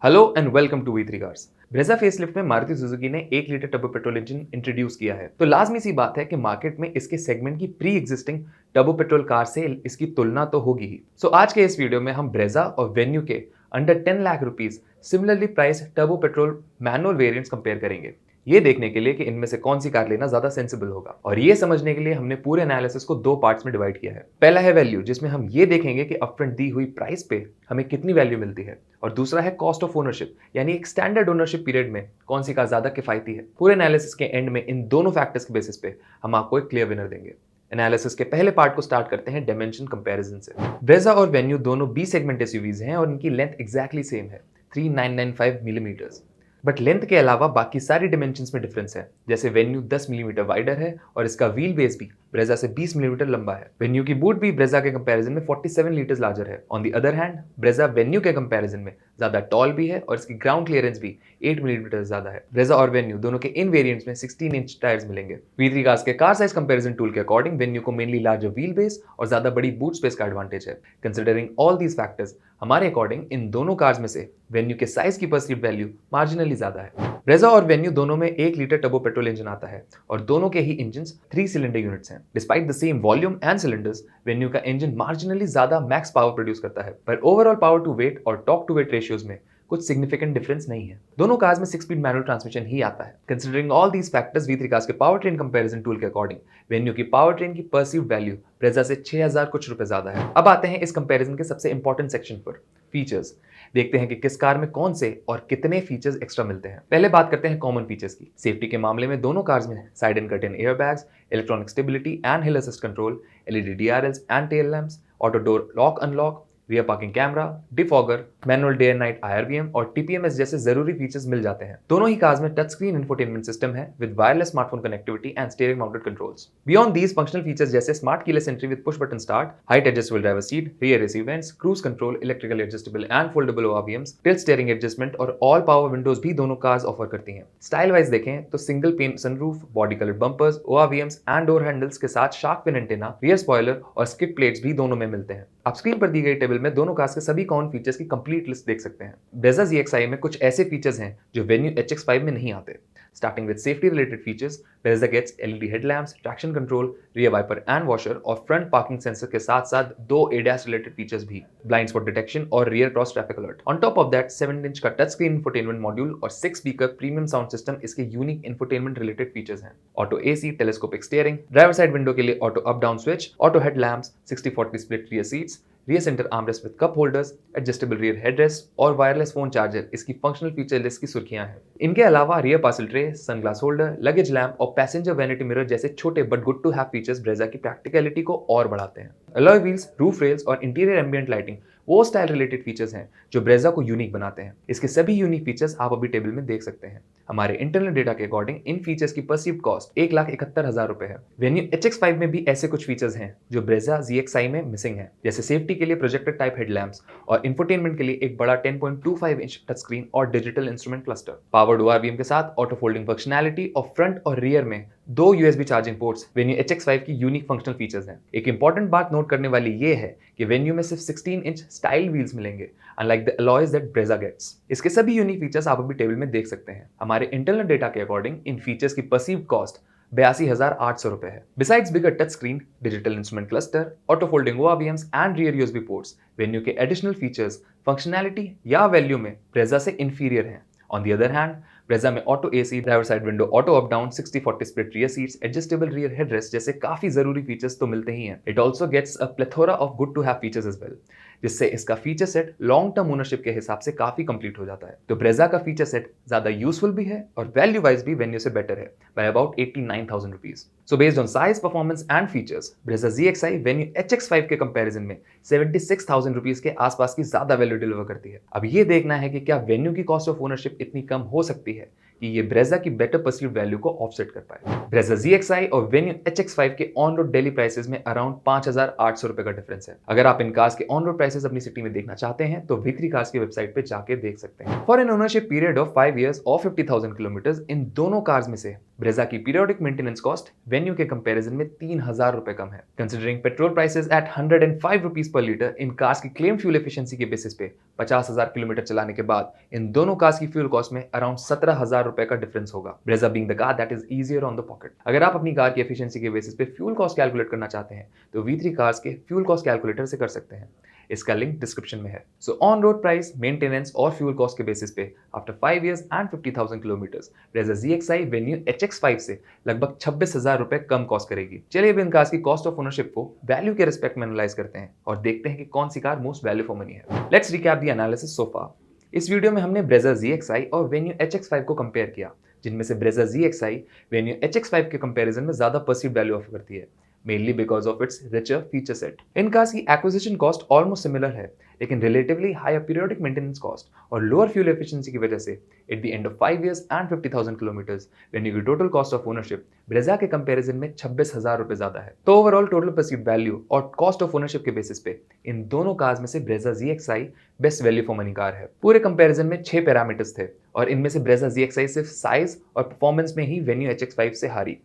Hello and welcome to वी3 cars. Brezza facelift में Maruti Suzuki ने 1 litre turbo petrol engine introduce किया है, तो लाजमी सी बात है कि मार्केट में इसके सेगमेंट की pre existing turbo petrol car से इसकी तुलना तो होगी ही। सो आज के इस वीडियो में हम ब्रेजा और वेन्यू के under 10 lakh rupees similarly price turbo petrol manual variants compare करेंगे, ये देखने के लिए कि इनमें से कौन सी कार लेना ज्यादा सेंसिबल होगा। और ये समझने के लिए हमने पूरे एनालिसिस को दो पार्ट्स में डिवाइड किया है। पहला है वैल्यू, जिसमें हम ये देखेंगे कि अपफ्रंट दी हुई प्राइस पे हमें कितनी वैल्यू मिलती है, और दूसरा है कॉस्ट ऑफ ओनरशिप, यानी एक स्टैंडर्ड ओनरशिप पीरियड में कौन सी कार ज्यादा किफायती है। पूरे एनालिसिस के एंड में इन दोनों फैक्टर्स के बेसिस पे हम आपको एक क्लियर विनर देंगे। एनालिसिस के पहले पार्ट को स्टार्ट करते हैं डायमेंशन कंपैरिजन से। ब्रेजा और वेन्यू दोनों बी सेगमेंट एसयूवीज हैं और इनकी लेंथ एग्जैक्टली सेम है, 3995 मिलीमीटर्स। बट लेंथ के अलावा बाकी सारी डिमेंशंस में डिफरेंस है। जैसे वेन्यू 10 मिलीमीटर वाइडर है और इसका व्हील बेस भी ब्रेजा से 20 मिलीमीटर लंबा है। वेन्यू की बूट भी ब्रेजा के कंपैरिजन में 47 लीटर्स लार्जर है। On the other hand Brezza venue के कंपैरिजन में ज्यादा टॉल भी है और इसकी ग्राउंड क्लियरेंस भी 8 मिलीमीटर ज्यादा है। ब्रेजा और वेन्यू दोनों के इन वेरिएंट्स में 16 इंच टायर्स मिलेंगे। वी3 कार्स के कार साइज कंपैरिजन टूल के अकॉर्डिंग वेन्यू को मेनली लार्जर व्हील बेस और ज्यादा बड़ी बूट स्पेस का एडवांटेज है। कंसिडरिंग ऑल दीज फैक्टर्स, हमारे अकॉर्डिंग इन दोनों कार्स में से वेन्यू के साइज की परसीव्ड वैल्यू मार्जिनली ज्यादा है। ब्रेजा और वेन्यू दोनों में 1 लीटर टर्बो पेट्रोल इंजन आता है और दोनों के ही इंजन्स 3 सिलेंडर यूनिट्स हैं। Despite the same volume and cylinders, venue का इंजन मार्जिनली ज्यादा मैक्स पावर प्रोड्यूस करता है, पर ओवरऑल पावर टू वेट और टॉर्क टू वेट रेशियोज में कुछ सिग्निफिकेंट डिफरेंस नहीं है। दोनों कार्स में 6 स्पीड मैनुअल ट्रांसमिशन ही आता है। कंसीडरिंग ऑल दीज फैक्टर्स, वी3 कार्स के पावर ट्रेन कंपैरिजन टूल के अकॉर्डिंग वेन्यू की पावर ट्रेन की परसीव्ड वैल्यू ब्रेजा से 6000 कुछ रुपए ज्यादा है। अब आते हैं इस कंपैरिजन के सबसे इंपॉर्टेंट सेक्शन पर, फीचर्स। देखते हैं कि किस कार में कौन से और कितने फीचर्स एक्स्ट्रा मिलते हैं। पहले बात करते हैं कॉमन फीचर्स की। सेफ्टी के मामले में दोनों कार्स में side and curtain airbags, electronic stability and hill assist control, LED DRLs and tail lamps, auto door lock unlock, rear parking camera, defogger, manual day and night IRVM और TPMS जैसे जरूरी features मिल जाते हैं। दोनों ही cars में touch screen infotainment system है with wireless smartphone connectivity and steering mounted controls. Beyond these functional features जैसे smart keyless entry with push button start, height adjustable driver seat, rear AC vents, cruise control, electrically adjustable and foldable ORVMs, tilt steering adjustment और all power Windows भी दोनों cars offer करती हैं। Style wise देखें तो single pane sunroof, body coloured bumpers, ORVMs and door handles के साथ shark fin antenna, rear spoiler और स्किड प्लेट्स भी दोनों में मिलते हैं। आप स्क्रीन पर दी गई टेबल में दोनों कार्स के सभी कॉमन फीचर्स की कंप्लीट लिस्ट देख सकते हैं। ब्रेजा ZXi में कुछ ऐसे फीचर्स हैं जो वेन्यू HX5 में नहीं आते। Starting with safety related features, Brezza gets LED headlamps, traction control, rear wiper and washer और फ्रंट पार्किंग सेंसर के साथ साथ 2 ADAS रिलेटेड फीचर्स भी, ब्लाइंड स्पॉट डिटेक्शन और rear cross traffic alert. On top of that 7 inch का touch screen infotainment module और 6 speaker premium sound system इसके unique infotainment related features हैं। Auto AC, telescopic steering, driver side window के लिए auto up down switch, auto headlamps, 60/40 split rear seats, rear centre armrest with cup holders, adjustable rear headrest और wireless phone charger इसकी functional feature list की सुर्खियां हैं। इनके अलावा rear parcel tray, sunglass holder, luggage lamp और passenger vanity mirror जैसे छोटे but good to have features Brezza की प्रैक्टिकलिटी को और बढ़ाते हैं। अलॉय व्हील्स, रूफ रेल्स और इंटीरियर एम्बिएंट लाइटिंग वो स्टाइल रिलेटेड फीचर्स हैं जो ब्रेजा को यूनिक बनाते हैं। इसके सभी यूनिक फीचर्स आप अभी टेबल में देख सकते हैं। हमारे इंटरनल डेटा के अकॉर्डिंग इन फीचर्स की परसीव्ड कॉस्ट 1,71,000 रुपए है। वेन्यू HX5 में भी ऐसे कुछ फीचर्स हैं जो ब्रेजा ZXi में मिसिंग है, जैसे सेफ्टी के लिए प्रोजेक्टर टाइप हेडलैम्प्स और इंफोटेनमेंट के लिए एक बड़ा 10.25 इंच टच स्क्रीन और digital instrument cluster, powered ORVM के साथ ऑटो फोल्डिंग फंक्शनैलिटी और फ्रंट और रियर में 2 USB charging ports venue HX5 की यूनिक फंक्शनल फीचर्स हैं। एक इंपॉर्टेंट बात नोट करने वाली ये है कि वेन्यू में सिर्फ 16 इंच स्टाइल व्हील्स मिलेंगे, unlike the alloys that Brezza gets. इसके सभी यूनिक फीचर्स आप अभी टेबल में देख सकते हैं। हमारे इंटरनल डेटा के अकॉर्डिंग इन फीचर्स की परसीव्ड कॉस्ट 82,800 रुपए है। Besides bigger touch screen, digital instrument cluster, auto folding ORVMs and rear USB ports, Venue के एडिशनल फीचर्स फंक्शनैलिटी या वैल्यू में ब्रेजा से इंफीरियर हैं। On the other hand Brezza में auto AC, driver side window auto up down, 60/40 split rear seats, adjustable rear headrest जैसे काफी जरूरी features तो मिलते ही हैं। It also gets a plethora of good to have features as well, जिससे इसका feature set long term ownership के हिसाब से काफी कंप्लीट हो जाता है। तो ब्रेजा का फीचर सेट ज्यादा यूजफुल भी है और वैल्यू वाइज भी वेन्यू से बेटर है by about 89,000 rupees. So based on size, performance and features, Brezza ZXi venue HX5 के कंपैरिजन में 76,000 रुपीज के आसपास की ज्यादा वैल्यू डिलीवर करती है। अब ये देखना है कि क्या वेन्यू की कॉस्ट ऑफ ओनरशिप इतनी कम हो सकती है कि ये ब्रेजा की बेटर परसीव्ड वैल्यू को ऑफसेट कर पाए। ब्रेजा ZXi और वेन्यू HX5 के ऑन रोड डेली प्राइसेस में अराउंड 5,800 रुपए का डिफरेंस है। अगर आप इन कार्स के ऑन रोड प्राइसेस अपनी सिटी में देखना चाहते हैं तो V3 कार्स की वेबसाइट पे जाके देख सकते हैं। For an ownership period of 5 years और 50,000 किलोमीटर, इन दोनों कार्स में से ब्रेजा की पीरियोडिक मेंटेनेंस कॉस्ट वेन्यू के कंपैरिजन में 3,000 रुपए कम है। Considering petrol prices at 105 rupees per litre, इन कार्स की क्लेम फ्यूल एफिशिएंसी के बेसिस पे 50,000 किलोमीटर चलाने के बाद इन दोनों कार्स की फ्यूल कॉस्ट में अराउंड 17,000 रुपए का डिफरेंस होगा। Brezza being the car that is easier on the pocket. अगर आप अपनी कार की एफिशिएंसी के बेसिस पे फ्यूल कॉस्ट कैलकुलेट करना चाहते हैं तो V3 कार्स के फ्यूल कॉस्ट कैलकुलेटर से कर सकते हैं। इसका लिंक डिस्क्रिप्शन में है। So on road price, maintenance और फ्यूल कॉस्ट के बेसिस पे after 5 years and 50,000 kilometres Brezza ZXi venue HX5 से लगभग 26,000 रुपए कम कॉस्ट करेगी। चलिए अब इन कार्स की कॉस्ट ऑफ ओनरशिप को वैल्यू के रिस्पेक्ट में एनालाइज करते हैं और देखते हैं कि कौन सी car most value for money है। Let's recap the analysis so far. इस वीडियो में हमने ब्रेजा ZXi और वेन्यू HX5 को कंपेयर किया, जिनमें से ब्रेजा ZXi वेन्यू HX5 के कंपैरिजन में ज्यादा परसीव्ड वैल्यू ऑफर करती है, mainly because of its richer feature set. इन कार्स की एक्विजिशन कॉस्ट ऑलमोस्ट सिमिलर है, लेकिन relatively higher periodic maintenance cost और लोअर फ्यूल एफिशिएंसी की वजह से at the end of 5 years and 50,000 kilometres Venue की total cost of ownership Brezza के कंपैरिजन में 26,000 रुपए ज्यादा है। तो ओवरऑल टोटल परसीव्ड वैल्यू और कॉस्ट ऑफ ओनरशिप के बेसिस पे इन दोनों कार्स में से Brezza ZXi best value for money car है। पूरे कंपैरिजन में 6 पैरामीटर्स थे और इनमें से ब्रेजा ZXi सिर्फ साइज और परफॉर्मेंस में ही वेन्यू HX5 से हारी,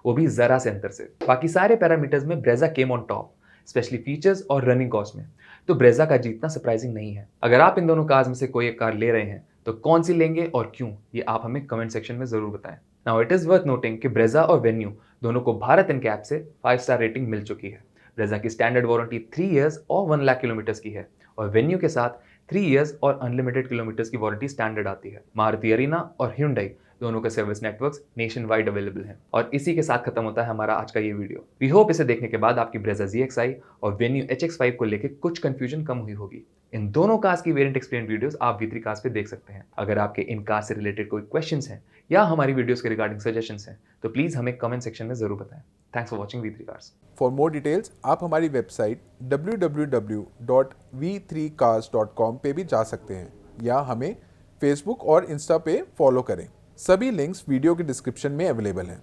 वो भी जरा से अंतर से। बाकी सारे पैरामीटर्स में Brezza came on top, specially features और रनिंग कॉस्ट में, तो ब्रेजा का जीतना सरप्राइजिंग नहीं है। अगर आप इन दोनों कार्स में से कोई एक कार ले रहे हैं तो कौन सी लेंगे और क्यों, ये आप हमें कमेंट सेक्शन में जरूर बताएं। Now it is worth noting कि ब्रेजा और वेन्यू दोनों को भारत एनकैप से 5 स्टार रेटिंग मिल चुकी है। ब्रेजा की स्टैंडर्ड वारंटी 3 years और 1 लाख किलोमीटर की है और वेन्यू के साथ 3 years और अनलिमिटेड किलोमीटर्स की वारंटी स्टैंडर्ड आती है। मारुति अरीना और Hyundai दोनों के service networks nation wide available हैं। और इसी के साथ खत्म होता है हमारा आज का ये वीडियो। वी होप इसे देखने के बाद आपकी ब्रेजा ZXi और वेन्यू HX5 को लेकर कुछ कंफ्यूजन कम हुई होगी। इन दोनों कार्स की वेरिएंट एक्सप्लेन वीडियोस आप V3 कार्स पे देख सकते हैं। अगर आपके इन कार से रिलेटेड कोई क्वेश्चंस हैं या हमारी वीडियोस के रिगार्डिंग सजेशंस हैं तो प्लीज हमें कमेंट सेक्शन में जरूर बताएं। Thanks for watching V3 cars. For more details आप हमारी वेबसाइट www.v3cars.com पे भी जा सकते हैं या हमें फेसबुक और इंस्टा पे फॉलो करें। सभी लिंक्स वीडियो के डिस्क्रिप्शन में अवेलेबल हैं।